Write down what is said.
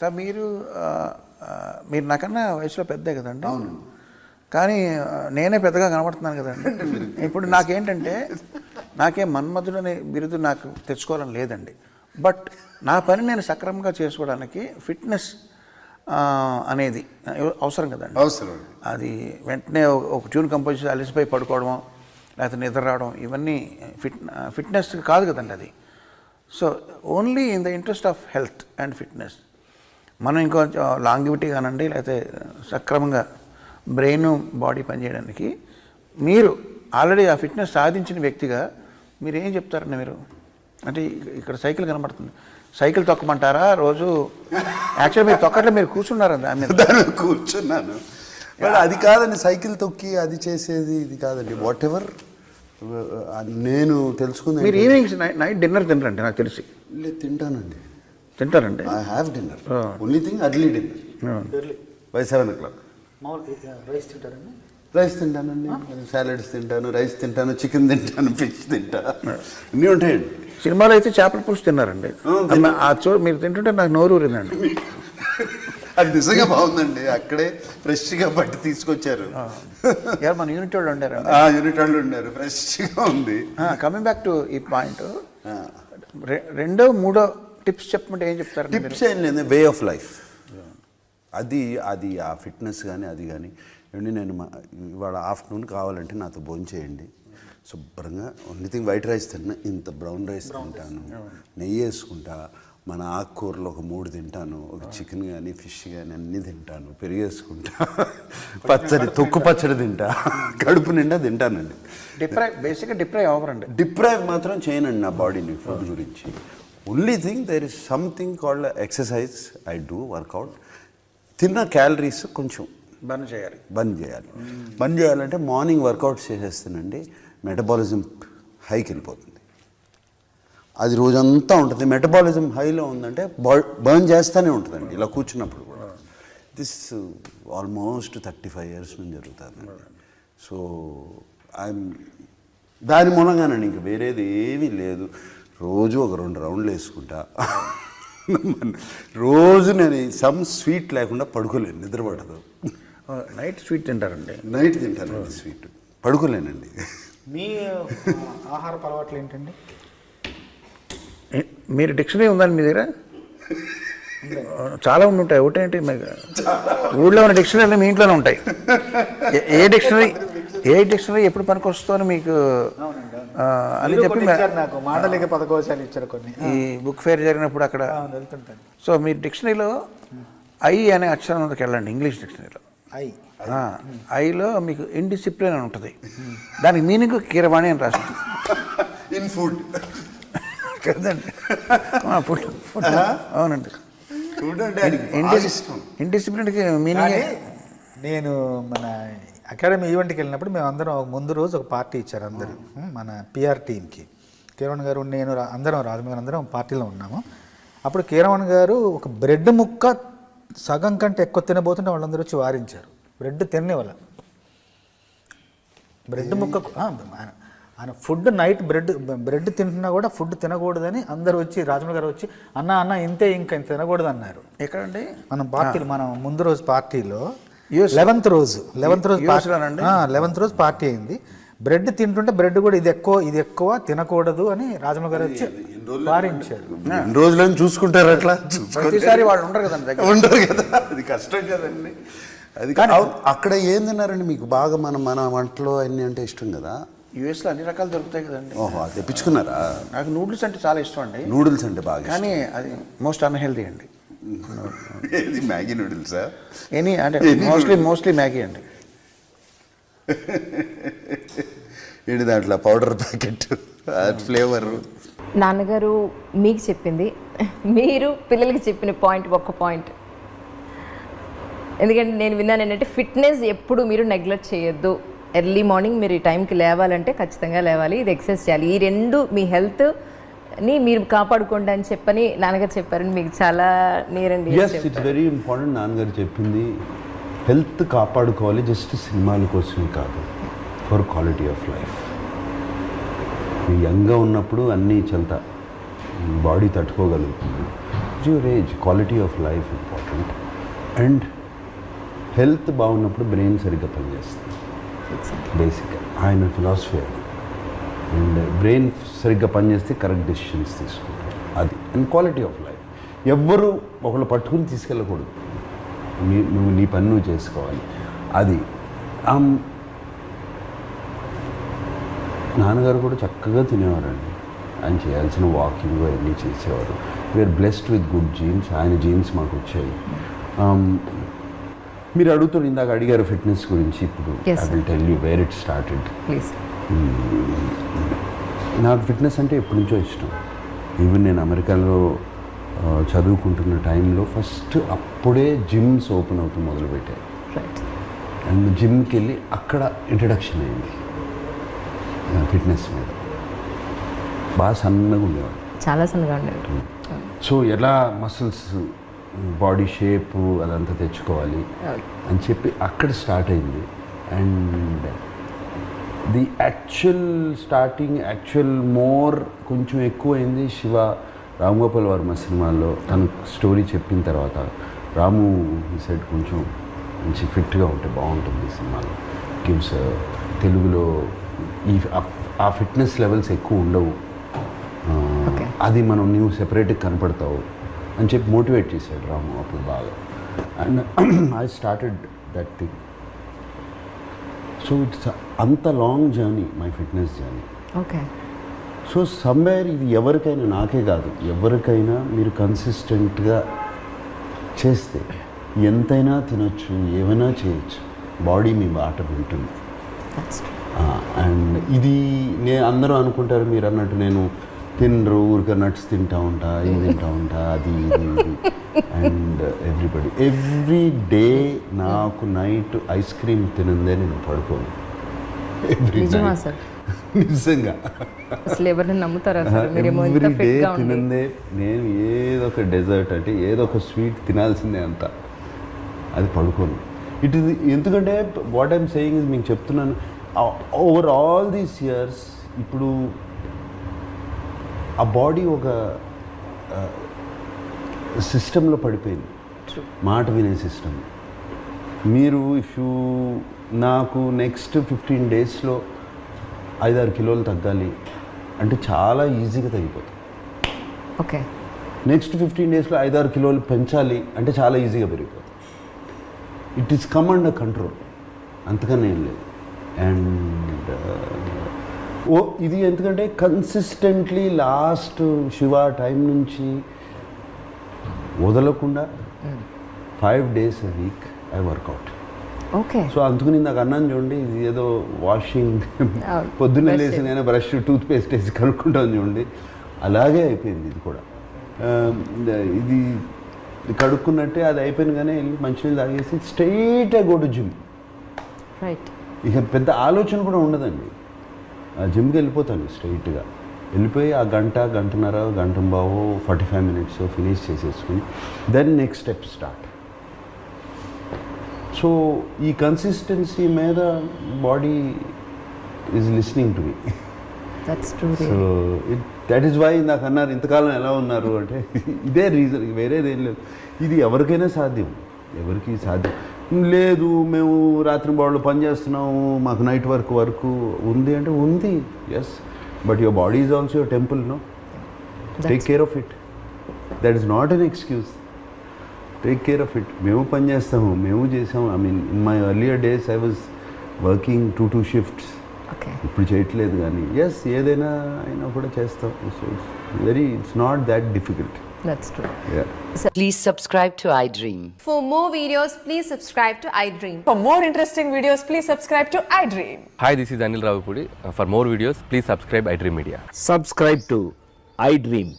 Sir మీరు మీరు నాకన్నా వయసులో పెద్దే కదండి. అవును. కానీ నేనే పెద్దగా కనబడుతున్నాను కదండి. ఇప్పుడు నాకేంటంటే నాకేం మన్మధుడు అనే బిరుదు నాకు తెచ్చుకోవాలని లేదండి. బట్ నా పని నేను సక్రమంగా చేసుకోవడానికి ఫిట్నెస్ అనేది అవసరం కదండి. అవసరం. అది వెంటనే ఒక ట్యూన్ కంపోజ్ చేసి అలసిపోయి పడుకోవడం లేకపోతే నిద్ర రావడం ఇవన్నీ ఫిట్నెస్ కాదు కదండి అది. So only in the interest of health and fitness మనం ఇంకొంచెం లాంగివిటీ కానండి లేకపోతే సక్రమంగా బ్రెయిన్ బాడీ పనిచేయడానికి మీరు ఆల్రెడీ ఆ ఫిట్నెస్ సాధించిన వ్యక్తిగా మీరు ఏం చెప్తారండి? మీరు అంటే ఇక్కడ సైకిల్ కనబడుతుంది, సైకిల్ తొక్కమంటారా రోజు? యాక్చువల్గా మీరు తొక్కట్లో మీరు కూర్చున్నారండి దాని కూర్చున్నాను. బట్ అది కాదండి, సైకిల్ తొక్కి అది చేసేది ఇది కాదండి. వాట్ ఎవర్ నేను తెలుసుకుంది. మీరు ఈవినింగ్ నైట్ డిన్నర్ తినరండి నాకు తెలిసి? లేదు, తింటానండి. తింటారండి? I have dinner. Only thing early dinner by 7 o'clock. Rice తింటారండి? రైస్ తింటానండి, సాలడ్స్ తింటాను, రైస్ తింటాను, చికెన్ తింటాను, ఫిష్ తింటా, అన్నీ ఉంటాయండి. సినిమాలో అయితే చేపల పులుసు తిన్నారండి. మీరు తింటుంటే నాకు నోరు ఊరిందండి. అది నిజంగా బాగుందండి. అక్కడే ఫ్రెష్గా పట్టి తీసుకొచ్చారు. మన యూనిట్ వాళ్ళు ఉండారు. యూనిట్ వాళ్ళు ఉండారు, ఫ్రెష్గా ఉంది. కమింగ్ బ్యాక్ టు ఈ పాయింట్, రెండో మూడో టిప్స్ చెప్పమంటే ఏం చెప్తారు? టిప్స్ ఏం లేదు, వే ఆఫ్ లైఫ్. అది అది ఆ ఫిట్నెస్ కానీ అది కానీ ఏమండి, నేను ఇవాళ ఆఫ్టర్నూన్ కావాలంటే నాతో భోజనం చేయండి, శుభ్రంగా ఓన్లీ థింగ్ వైట్ రైస్ తిన్నా, ఇంత బ్రౌన్ రైస్ తింటాను, నెయ్యి వేసుకుంటా, మన ఆకుకూరలు ఒక 3 తింటాను, ఒక చికెన్ కానీ ఫిష్ కానీ అన్నీ తింటాను, పెరిగేసుకుంటా, పచ్చడి తొక్కు పచ్చడి తింటా, కడుపు నిండా తింటానండి. బేసిక్గా డిప్రైవ్ అవ్వరండి. డిప్రైవ్ మాత్రం చేయనండి నా బాడీని ఫుడ్ గురించి. Only thing there is something called exercise. I do workout. తిన్న క్యాలరీస్ కొంచెం బంద్ చేయాలి. బంద్ చేయాలంటే మార్నింగ్ వర్కౌట్స్ చేసేస్తానండి, మెటబాలిజం హైకి వెళ్ళిపోతుంది. అది రోజంతా ఉంటుంది. మెటబాలిజం హైలో ఉందంటే బర్న్ చేస్తూనే ఉంటుందండి ఇలా కూర్చున్నప్పుడు కూడా. దిస్ ఆల్మోస్ట్ 35 years నుంచి జరుగుతుందండి. సో దాని మూలంగానండి, ఇంక వేరేది ఏమీ లేదు. రోజు ఒక 2 రౌండ్లు వేసుకుంటా. రోజు నేను సమ్ స్వీట్ లేకుండా పడుకోలేను, నిద్ర పడదు. నైట్ స్వీట్ తింటారండి? నైట్ తింటానండి స్వీట్, పడుకోలేనండి. మీ ఆహారపు అలవాట్లు ఏంటండి? మీరు డిక్షనరీ ఉందండి మీ దగ్గర? చాలా ఉంటాయి. ఒకటేంటి, ఊళ్ళో ఉన్న డిక్షనరీలు మీ ఇంట్లోనే ఉంటాయి. ఏ డిక్షనరీ ఎప్పుడు పనికి వస్తుందని మీకు అని చెప్పి నాకు మాటలేక పదకోశాలు ఇచ్చారు కొన్ని. ఈ బుక్ ఫేర్ జరిగినప్పుడు అక్కడ వెళ్తుంటాను. సో మీరు డిక్షనరీలో ఐ అనే అక్షరం మీదకి వెళ్ళండి. ఇంగ్లీష్ డిక్షనరీలో ఐలో మీకు ఇండిసిప్లిన్ అని ఉంటుంది. దానికి మీనింగ్ కీరవాణి అని రాస్తుంది. ఇన్ ఫుడ్ కదండి? ఫుడ్. అవునండి. ఇండిసిప్లిన్కి మీనింగ్. నేను మన అకాడమీ ఈవెంట్కి వెళ్ళినప్పుడు మేము అందరం ముందు రోజు ఒక పార్టీ ఇచ్చారు అందరూ, మన పిఆర్ టీమ్కి. కీరవణ్ గారు, నేను, అందరం రాజమౌళి అందరం పార్టీలో ఉన్నాము. అప్పుడు కీరవణ్ గారు ఒక బ్రెడ్ ముక్క సగం కంటే ఎక్కువ తినబోతుంటే వాళ్ళందరూ వచ్చి వారించారు. బ్రెడ్ తినేవాళ్ళ బ్రెడ్ ముక్క ఆయన ఫుడ్ నైట్ బ్రెడ్ తింటున్నా కూడా ఫుడ్ తినకూడదని అందరూ వచ్చి, రాజమౌళి గారు వచ్చి అన్న ఇంతే, ఇంకా ఇంత తినకూడదు అన్నారు. ఎక్కడండి? మనం పార్టీలో, మనం ముందు రోజు పార్టీలో 11th రోజు పార్టీ అయింది. బ్రెడ్ తింటుంటే బ్రెడ్ కూడా ఇది ఎక్కువ తినకూడదు అని రాజమౌళి గారు వచ్చి వారించారు. రోజులను చూసుకుంటారు అట్లా. ప్రతిసారి వాళ్ళు ఉండరు కదా, అది కష్టం కదండి. అది కానీ అక్కడ ఏం తిన్నారండి మీకు బాగా? మన వంటలో అన్నీ అంటే ఇష్టం కదా. యూఎస్లో అన్ని రకాలు దొరుకుతాయి కదండి. ఓహో, అది తెప్పించుకున్నారా? నాకు నూడిల్స్ అంటే చాలా ఇష్టం అండి. నూడిల్స్ అంటే బాగా, కానీ అది మోస్ట్ అన్హెల్దీ అండి. ఏది మ్యాగీ నూడిల్సా? అంటే మోస్ట్లీ మ్యాగీ అండి. ఏంటి దాంట్లో పౌడర్ ప్యాకెట్, ఫ్లేవర్. నాన్నగారు మీకు చెప్పింది, మీరు పిల్లలకి చెప్పిన ఒక్క పాయింట్. ఎందుకంటే నేను విన్నాను ఏంటంటే ఫిట్నెస్ ఎప్పుడు మీరు నెగ్లెక్ట్ చేయొద్దు. ఎర్లీ మార్నింగ్ మీరు ఈ టైంకి లేవాలంటే ఖచ్చితంగా లేవాలి, ఇది ఎక్సర్సైజ్ చేయాలి. ఈ 2 మీ హెల్త్ని మీరు కాపాడుకోండి అని చెప్పని నాన్నగారు చెప్పారని మీకు చాలా నీరండి. It's very important. నాన్నగారు చెప్పింది హెల్త్ కాపాడుకోవాలి, జస్ట్ సినిమాల కోసమే కాదు, ఫర్ క్వాలిటీ ఆఫ్ లైఫ్. యంగ్గా ఉన్నప్పుడు అన్నీ చల్తా బాడీ తట్టుకోగలుగుతుంది. Your age, quality of life important. And health బాగున్నప్పుడు బ్రెయిన్ సరిగ్గా పనిచేస్తుంది. బేసిక్గా ఆయన ఫిలాసఫీ అది. అండ్ బ్రెయిన్ సరిగ్గా పనిచేస్తే కరెక్ట్ డెసిషన్స్ తీసుకుంటారు అది. అండ్ క్వాలిటీ ఆఫ్ లైఫ్, ఎవ్వరూ ఒకళ్ళు పట్టుకుని తీసుకెళ్ళకూడదు. నువ్వు నీ పని నువ్వు చేసుకోవాలి అది. నాన్నగారు కూడా చక్కగా తినేవారండి. ఆయన చేయాల్సిన వాకింగ్ అవన్నీ చేసేవారు. We are blessed with good genes. ఆయన జీన్స్ మాకు వచ్చాయి. మీరు అడుగుతున్నారు, ఇందాక అడిగారు ఫిట్నెస్ గురించి. ఇప్పుడు I will tell you where it started. నాకు ఫిట్నెస్ అంటే ఎప్పటి నుంచో ఇష్టం. ఈవెన్ నేను అమెరికాలో చదువుకుంటున్న టైంలో ఫస్ట్ అప్పుడే జిమ్స్ ఓపెన్ అవుతూ మొదలుపెట్టారు. అండ్ జిమ్కి వెళ్ళి అక్కడ ఇంట్రడక్షన్ అయింది ఫిట్నెస్ మీద. బాగా సన్నగా ఉండేవాడు, చాలా సన్నగా ఉండేవాడు. సో ఎలా మసిల్స్, బాడీ షేపు అదంతా తెచ్చుకోవాలి అని చెప్పి అక్కడ స్టార్ట్ అయింది. అండ్ ది యాక్చువల్ మోర్ కొంచెం ఎక్కువైంది శివ రామ్ గోపాల్ వర్మ సినిమాల్లో. తను స్టోరీ చెప్పిన తర్వాత రాము ఈ సైడ్ కొంచెం మంచి ఫిట్గా ఉంటే బాగుంటుంది సినిమాలో. గివ్స్ తెలుగులో ఆ ఫిట్నెస్ లెవెల్స్ ఎక్కువ ఉండవు, అది మనం నీవు సెపరేట్గా కనపడతావు అని చెప్పి మోటివేట్ చేశాడు రాము అప్పుడు బాగా. And I started that thing. So it's అంత long journey, my fitness journey. Okay. So somewhere ఇది ఎవరికైనా, నాకే కాదు ఎవరికైనా, మీరు కన్సిస్టెంట్గా చేస్తే ఎంతైనా తినొచ్చు, ఏమైనా చేయొచ్చు. బాడీ మీ బాట వింటుంది. అండ్ ఇది అందరూ అనుకుంటారు మీరు అన్నట్టు నేను తినరు, ఊరికే నట్స్ తింటా ఉంటా, ఇది తింటా ఉంటా, అది ఇది ఇది. అండ్ ఎవ్రీ డే నాకు నైట్ ఐస్ క్రీమ్ తినందే నేను పడుకోను. నిజంగా అసలు ఎవరిని నమ్ముతారా? ఎవ్రీ డే తినందే. నేను ఏదో ఒక డెజర్ట్ అంటే ఏదో ఒక స్వీట్ తినాల్సిందే అంత, అది పడుకోను. ఇట్ ఈస్ ఎందుకంటే వాట్ ఐఎమ్ సేయింగ్ ఇస్, మీకు చెప్తున్నాను, ఓవర్ ఆల్ దీస్ ఇయర్స్ ఇప్పుడు ఆ బాడీ ఒక సిస్టంలో పడిపోయింది, మాట వినే సిస్టమ్. మీరు నాకు నెక్స్ట్ 15 డేస్లో 5-6 కిలోలు తగ్గాలి అంటే చాలా ఈజీగా తగ్గిపోతుంది. ఓకే. నెక్స్ట్ 15 డేస్లో 5-6 కిలోలు పెంచాలి అంటే చాలా ఈజీగా పెరిగిపోతుంది. It is come under control, అంతకన్నా ఏం లేదు. అండ్ ఇది ఎందుకంటే కన్సిస్టెంట్లీ లాస్ట్ శివ టైం నుంచి వదలకుండా 5 days a week I work out. Okay. So అందుకని నాకు అన్నాను చూడండి, ఇది ఏదో వాషింగ్ పొద్దున్నే లేచి నేను బ్రష్ టూత్పేస్ట్ వేసి కనుక్కుంటాను చూడండి, అలాగే అయిపోయింది ఇది కూడా. ఇది కడుక్కున్నట్టే అది అయిపోయింది, కానీ వెళ్ళి మంచినీళ్ళు తాగేసి స్ట్రైట్గా గో టు జిమ్. రైట్. ఇక పెద్ద ఆలోచన కూడా ఉండదండి, ఆ జిమ్కి వెళ్ళిపోతాను స్ట్రైట్గా. వెళ్ళిపోయి ఆ గంటన్నర, గంటంబావు 45 minutes ఫినిష్ చేసేసుకుని then next step start. So ఈ కన్సిస్టెన్సీ మీద body is listening to me. So that is why నాకు అన్నారు ఇంతకాలం ఎలా ఉన్నారు అంటే ఇదే రీజన్, వేరేదేం లేదు. ఇది ఎవరికైనా సాధ్యం, ఎవరికి సాధ్యం లేదు. మేము రాత్రి బాడీలో పని చేస్తున్నాము, మాకు నైట్ వర్క్ ఉంది అంటే ఉంది, yes. But your body is also your temple, no? Take care of it. That is not an excuse. Take care of it. మేము పని చేస్తాము, మేము చేసాము. I mean in my earlier days I was working 2 shifts. ఇప్పుడు చేయట్లేదు, కానీ yes ఏదైనా అయినా కూడా చేస్తాం. So it's not that difficult. That's true. Yeah. Please subscribe to iDream. For more videos, please subscribe to iDream. For more interesting videos, please subscribe to iDream. Hi, this is Anil Ravipudi. For more videos, please subscribe iDream Media. Subscribe to iDream.